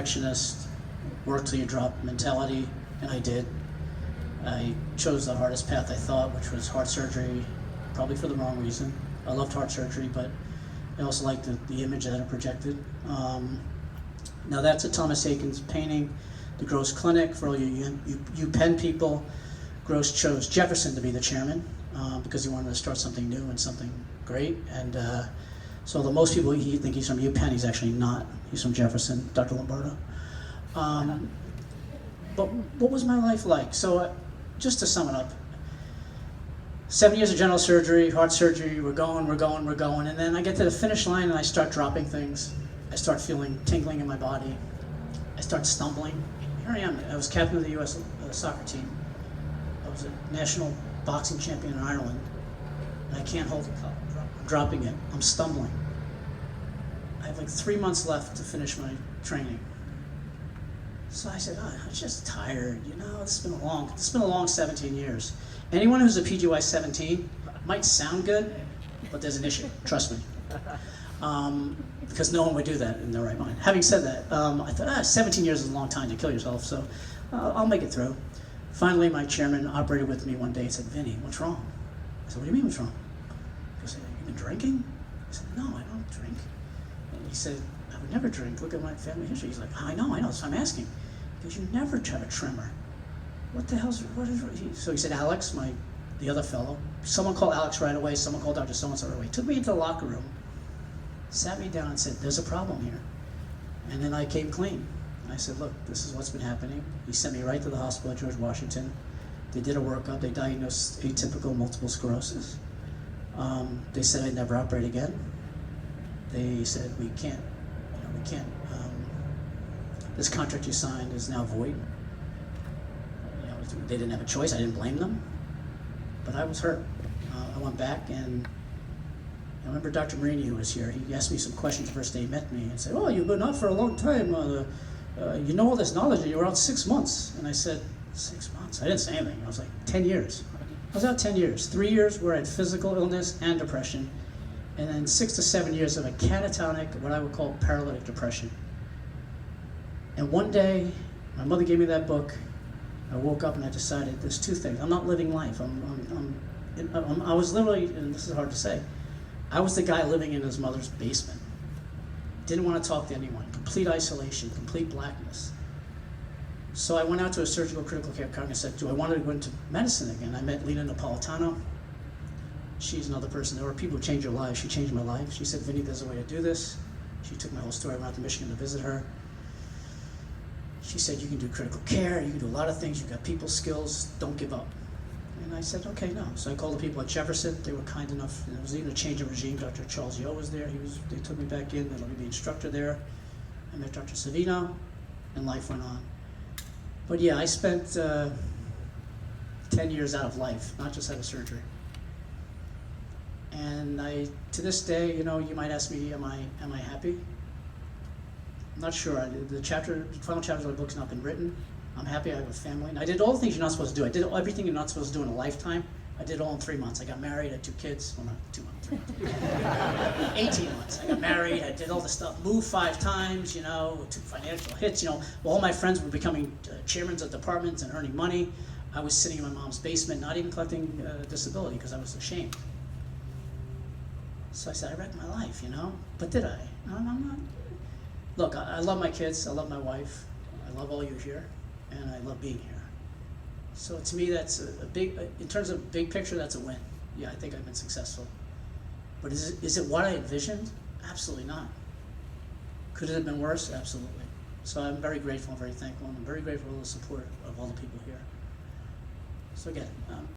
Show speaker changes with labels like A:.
A: perfectionist, work till you drop mentality, and I did. I chose the hardest path I thought, which was heart surgery, probably for the wrong reason. I loved heart surgery, but I also liked the image that it projected. Now that's a Thomas Eakins painting, The Gross Clinic. For all you Penn people, Gross chose Jefferson to be the chairman because he wanted to start something new and something great. And so although most people think he's from UPenn, he's actually not. He's from Jefferson, Dr. Lombardo. But what was my life like? So just to sum it up, 7 years of general surgery, heart surgery, we're going, and then I get to the finish line and I start dropping things. I start feeling tingling in my body. I start stumbling. Here I am. I was captain of the U.S. Soccer team. I was a national boxing champion in Ireland, and I can't hold the cup. I'm dropping it. I'm stumbling. I have like 3 months left to finish my training. So I said, I'm just tired, you know, it's been a long 17 years. Anyone who's a PGY 17 might sound good, but there's an issue, trust me. Because no one would do that in their right mind. Having said that, I thought, 17 years is a long time to kill yourself, so I'll make it through. Finally, my chairman operated with me one day and said, Vinny, what's wrong? I said, what do you mean what's wrong? He said, you've been drinking? I said, no, I don't drink. And he said, I would never drink, look at my family history. He's like, I know, so I'm asking. Because you never have a tremor. What is, so he said, Alex, the other fellow, someone called Alex right away, someone called Dr. So-and-so right away, took me into the locker room, sat me down and said, there's a problem here. And then I came clean. I said, look, this is what's been happening. He sent me right to the hospital at George Washington. They did a workup, they diagnosed atypical multiple sclerosis. They said I'd never operate again. They said, we can't, this contract you signed is now void. They didn't have a choice, I didn't blame them, but I was hurt. I went back and I remember Dr. Marini, who was here, he asked me some questions the first day he met me and said, oh, you've been out for a long time, you know all this knowledge and you were out 6 months. And I said, 6 months? I didn't say anything, I was like, 10 years. I was out 10 years, 3 years where I had physical illness and depression, and then 6 to 7 years of a catatonic, what I would call paralytic depression. And one day, my mother gave me that book. I woke up and I decided there's two things. I'm not living life. I was literally, and this is hard to say, I was the guy living in his mother's basement. Didn't want to talk to anyone. Complete isolation, complete blackness. So I went out to a surgical critical care congress and said, do I want to go into medicine again? I met Lena Napolitano. She's another person. There were people who changed her life. She changed my life. She said, Vinny, there's a way to do this. She took my whole story. I went out to Michigan to visit her. She said, you can do critical care, you can do a lot of things, you've got people skills, don't give up. And I said, okay, no. So I called the people at Jefferson, they were kind enough, and there was even a change of regime. Dr. Charles Yeo was there, they took me back in, they let me be instructor there. I met Dr. Savino, and life went on. But yeah, I spent 10 years out of life, not just out of surgery. And to this day, you know, you might ask me, am I happy? I'm not sure. The final chapter of the book's not been written. I'm happy I have a family. And I did all the things you're not supposed to do. I did everything you're not supposed to do in a lifetime. I did it all in 3 months. I got married, I had 2 kids. Well, not 2 months, 3 months. 18 months. I got married, I did all this stuff, moved 5 times, you know, took financial hits, you know. While all my friends were becoming chairmen of departments and earning money, I was sitting in my mom's basement, not even collecting disability because I was ashamed. So I said, I wrecked my life, you know. But did I? No, I'm not. Look, I love my kids, I love my wife, I love all you here, and I love being here. So to me, that's a big, in terms of big picture, that's a win. Yeah, I think I've been successful. But is it what I envisioned? Absolutely not. Could it have been worse? Absolutely. So I'm very grateful and very thankful, and I'm very grateful for the support of all the people here. So again,